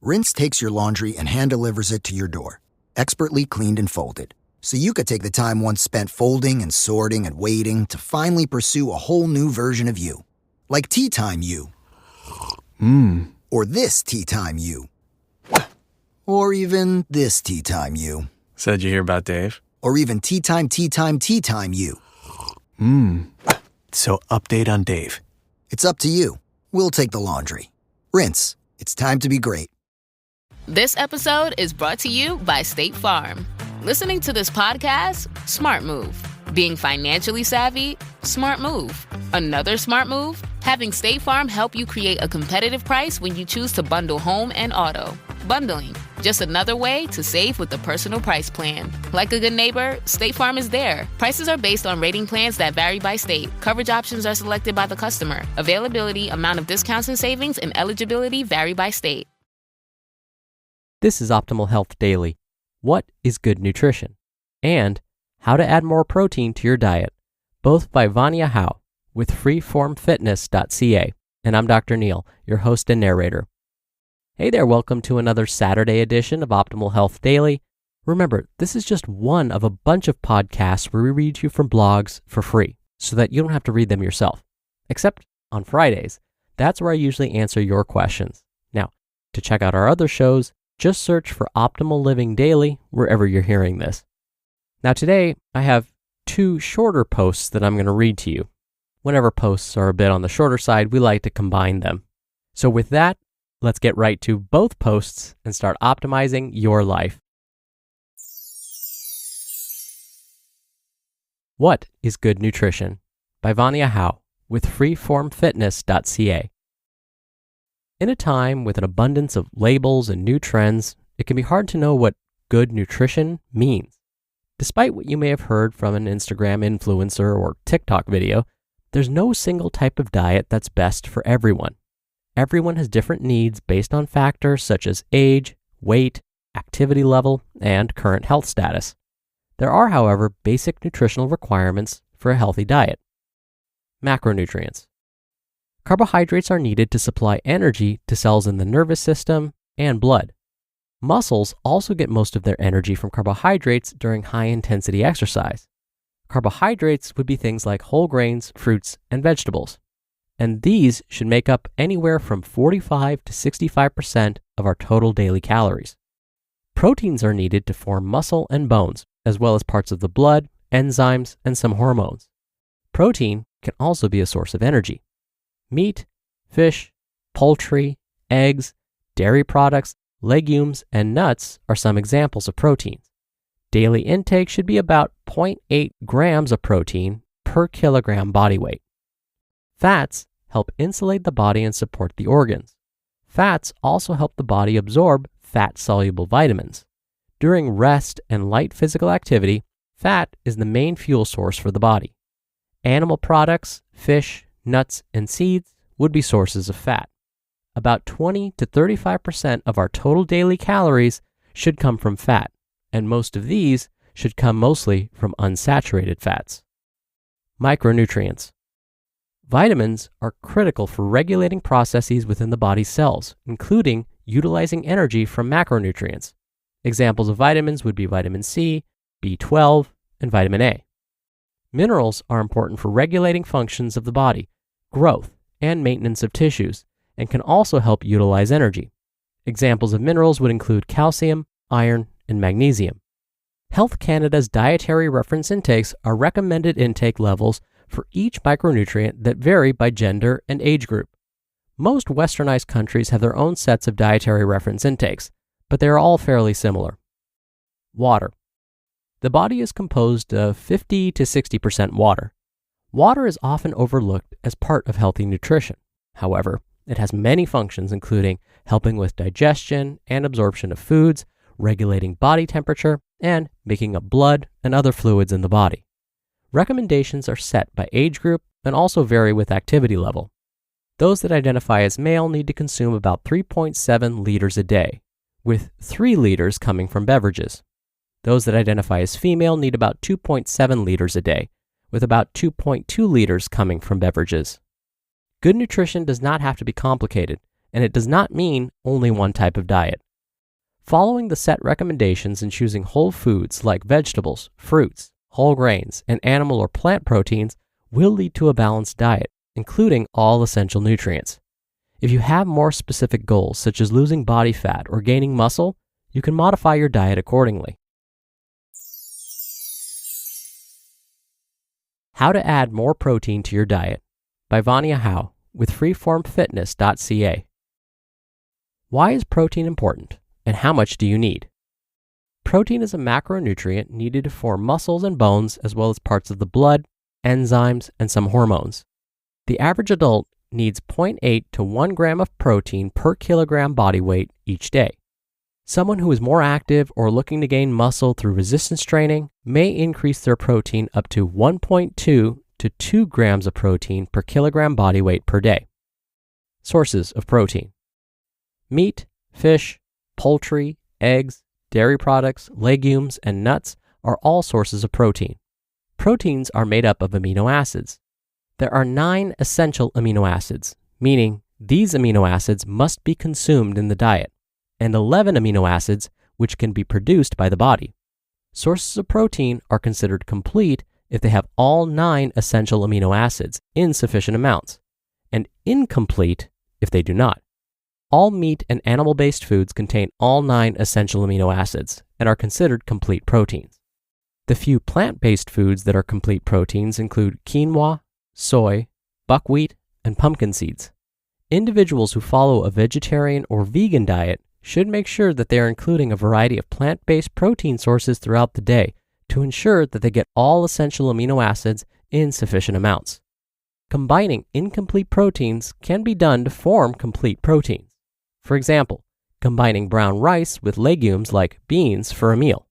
Rinse takes your laundry and hand-delivers it to your door, expertly cleaned and folded. So you could take the time once spent folding and sorting and waiting to finally pursue a whole new version of you. Like Tea Time You. Or this Tea Time You. Or even this Tea Time You. So did you hear about Dave? Or even Tea Time You. So update on Dave. It's up to you. We'll take the laundry. Rinse. It's time to be great. This episode is brought to you by State Farm. Listening to this podcast? Smart move. Being financially savvy? Smart move. Another smart move? Having State Farm help you create a competitive price when you choose to bundle home and auto. Bundling, just another way to save with the personal price plan. Like a good neighbor, State Farm is there. Prices are based on rating plans that vary by state. Coverage options are selected by the customer. Availability, amount of discounts and savings, and eligibility vary by state. This is Optimal Health Daily. What is good nutrition? And how to add more protein to your diet. Both by Vania Hau with freeformfitness.ca. And I'm Dr. Neil, your host and narrator. Hey there, welcome to another Saturday edition of Optimal Health Daily. Remember, this is just one of a bunch of podcasts where we read you from blogs for free so that you don't have to read them yourself. Except on Fridays. That's where I usually answer your questions. Now, to check out our other shows, just search for Optimal Living Daily wherever you're hearing this. Now today, I have two shorter posts that I'm going to read to you. Whenever posts are a bit on the shorter side, we like to combine them. So with that, let's get right to both posts and start optimizing your life. What is good nutrition? By Vania Hau with freeformfitness.ca. In a time with an abundance of labels and new trends, it can be hard to know what good nutrition means. Despite what you may have heard from an Instagram influencer or TikTok video, there's no single type of diet that's best for everyone. Everyone has different needs based on factors such as age, weight, activity level, and current health status. There are, however, basic nutritional requirements for a healthy diet. Macronutrients. Carbohydrates are needed to supply energy to cells in the nervous system and blood. Muscles also get most of their energy from carbohydrates during high-intensity exercise. Carbohydrates would be things like whole grains, fruits, and vegetables. And these should make up anywhere from 45 to 65% of our total daily calories. Proteins are needed to form muscle and bones, as well as parts of the blood, enzymes, and some hormones. Protein can also be a source of energy. Meat, fish, poultry, eggs, dairy products, legumes, and nuts are some examples of proteins. Daily intake should be about 0.8 grams of protein per kilogram body weight. Fats help insulate the body and support the organs. Fats also help the body absorb fat-soluble vitamins. During rest and light physical activity, fat is the main fuel source for the body. Animal products, fish, nuts, and seeds would be sources of fat. About 20 to 35% of our total daily calories should come from fat, and most of these should come mostly from unsaturated fats. Micronutrients. Vitamins are critical for regulating processes within the body's cells, including utilizing energy from macronutrients. Examples of vitamins would be vitamin C, B12, and vitamin A. Minerals are important for regulating functions of the body, growth, and maintenance of tissues, and can also help utilize energy. Examples of minerals would include calcium, iron, and magnesium. Health Canada's dietary reference intakes are recommended intake levels for each micronutrient that vary by gender and age group. Most westernized countries have their own sets of dietary reference intakes, but they are all fairly similar. Water. The body is composed of 50 to 60% water. Water is often overlooked as part of healthy nutrition. However, it has many functions including helping with digestion and absorption of foods, regulating body temperature, and making up blood and other fluids in the body. Recommendations are set by age group and also vary with activity level. Those that identify as male need to consume about 3.7 liters a day, with 3 liters coming from beverages. Those that identify as female need about 2.7 liters a day, with about 2.2 liters coming from beverages. Good nutrition does not have to be complicated, and it does not mean only one type of diet. Following the set recommendations and choosing whole foods like vegetables, fruits, whole grains, and animal or plant proteins will lead to a balanced diet, including all essential nutrients. If you have more specific goals, such as losing body fat or gaining muscle, you can modify your diet accordingly. How to Add More Protein to Your Diet by Vania Hau with freeformfitness.ca. Why is protein important, and how much do you need? Protein is a macronutrient needed to form muscles and bones, as well as parts of the blood, enzymes, and some hormones. The average adult needs 0.8 to 1 gram of protein per kilogram body weight each day. Someone who is more active or looking to gain muscle through resistance training may increase their protein up to 1.2 to 2 grams of protein per kilogram body weight per day. Sources of protein: meat, fish, poultry, eggs, dairy products, legumes, and nuts are all sources of protein. Proteins are made up of amino acids. There are 9 essential amino acids, meaning these amino acids must be consumed in the diet, and 11 amino acids which can be produced by the body. Sources of protein are considered complete if they have all 9 essential amino acids in sufficient amounts, and incomplete if they do not. All meat and animal-based foods contain all 9 essential amino acids and are considered complete proteins. The few plant-based foods that are complete proteins include quinoa, soy, buckwheat, and pumpkin seeds. Individuals who follow a vegetarian or vegan diet should make sure that they are including a variety of plant-based protein sources throughout the day to ensure that they get all essential amino acids in sufficient amounts. Combining incomplete proteins can be done to form complete proteins. For example, combining brown rice with legumes like beans for a meal.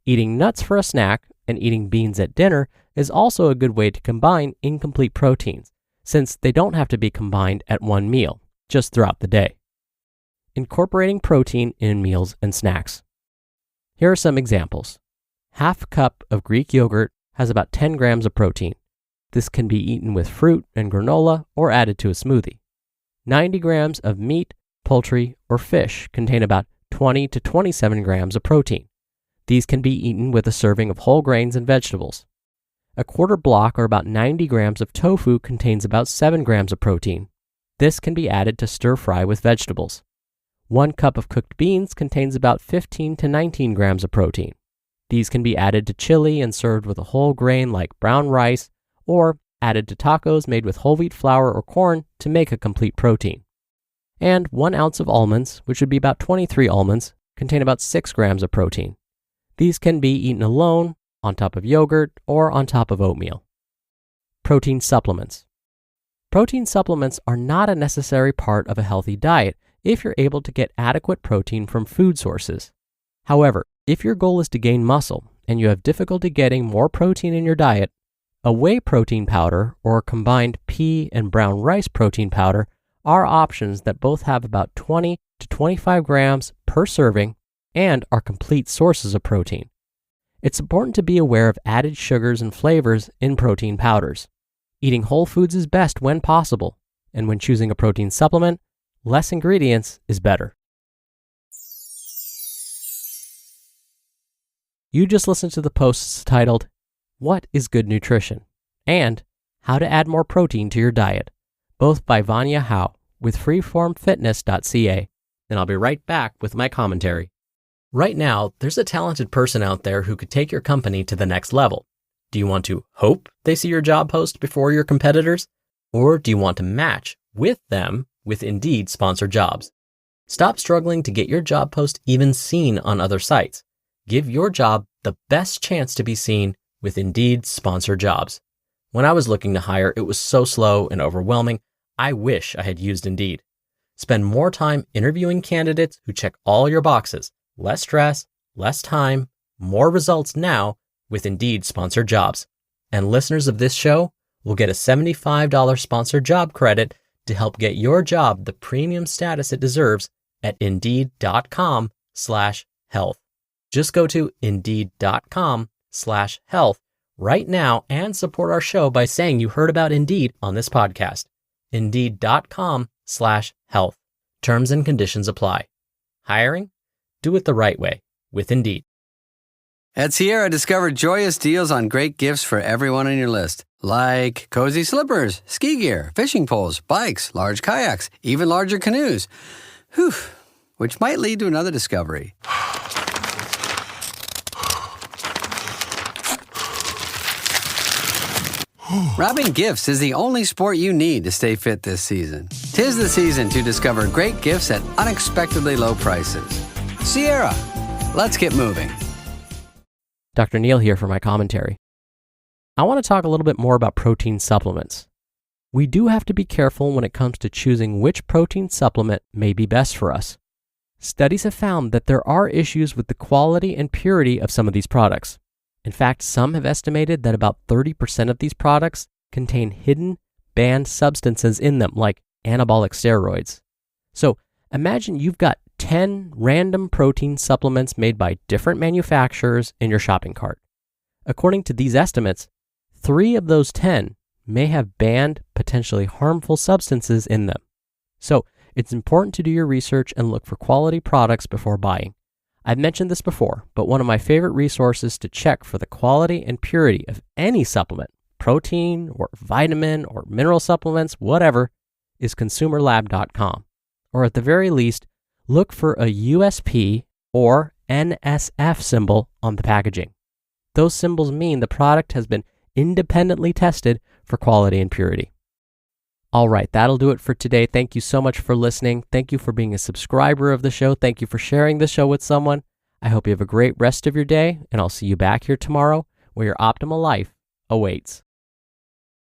Eating nuts for a snack and eating beans at dinner is also a good way to combine incomplete proteins, since they don't have to be combined at one meal, just throughout the day. Incorporating protein in meals and snacks. Here are some examples. Half cup of Greek yogurt has about 10 grams of protein. This can be eaten with fruit and granola or added to a smoothie. 90 grams of meat, poultry, or fish contain about 20 to 27 grams of protein. These can be eaten with a serving of whole grains and vegetables. A quarter block or about 90 grams of tofu contains about 7 grams of protein. This can be added to stir fry with vegetables. 1 cup of cooked beans contains about 15 to 19 grams of protein. These can be added to chili and served with a whole grain like brown rice, or added to tacos made with whole wheat flour or corn to make a complete protein. And 1 ounce of almonds, which would be about 23 almonds, contain about 6 grams of protein. These can be eaten alone, on top of yogurt, or on top of oatmeal. Protein supplements. Protein supplements are not a necessary part of a healthy diet if you're able to get adequate protein from food sources. However, if your goal is to gain muscle and you have difficulty getting more protein in your diet, a whey protein powder or a combined pea and brown rice protein powder are options that both have about 20 to 25 grams per serving and are complete sources of protein. It's important to be aware of added sugars and flavors in protein powders. Eating whole foods is best when possible, and when choosing a protein supplement, less ingredients is better. You just listened to the posts titled, "What is Good Nutrition?" and "How to Add More Protein to Your Diet," both by Vania Hau with freeformfitness.ca, and I'll be right back with my commentary. Right now, there's a talented person out there who could take your company to the next level. Do you want to hope they see your job post before your competitors? Or do you want to match with them with Indeed sponsored jobs? Stop struggling to get your job post even seen on other sites. Give your job the best chance to be seen with Indeed sponsored jobs. When I was looking to hire, it was so slow and overwhelming. I wish I had used Indeed. Spend more time interviewing candidates who check all your boxes. Less stress, less time, more results now with Indeed sponsored jobs. And listeners of this show will get a $75 sponsored job credit to help get your job the premium status it deserves at Indeed.com/health. Just go to Indeed.com/health right now and support our show by saying you heard about Indeed on this podcast. Indeed.com/health. Terms and conditions apply. Hiring? Do it the right way with Indeed. At Sierra, discover joyous deals on great gifts for everyone on your list. Like cozy slippers, ski gear, fishing poles, bikes, large kayaks, even larger canoes. Whew, which might lead to another discovery. Wrapping gifts is the only sport you need to stay fit this season. 'Tis the season to discover great gifts at unexpectedly low prices. Sierra, let's get moving. Dr. Neil here for my commentary. I want to talk a little bit more about protein supplements. We do have to be careful when it comes to choosing which protein supplement may be best for us. Studies have found that there are issues with the quality and purity of some of these products. In fact, some have estimated that about 30% of these products contain hidden, banned substances in them, like anabolic steroids. So imagine you've got 10 random protein supplements made by different manufacturers in your shopping cart. According to these estimates, 3 of those 10 may have banned, potentially harmful substances in them. So it's important to do your research and look for quality products before buying. I've mentioned this before, but one of my favorite resources to check for the quality and purity of any supplement, protein or vitamin or mineral supplements, whatever, is consumerlab.com. Or at the very least, look for a USP or NSF symbol on the packaging. Those symbols mean the product has been independently tested for quality and purity. All right, that'll do it for today. Thank you so much for listening. Thank you for being a subscriber of the show. Thank you for sharing the show with someone. I hope you have a great rest of your day, and I'll see you back here tomorrow where your optimal life awaits.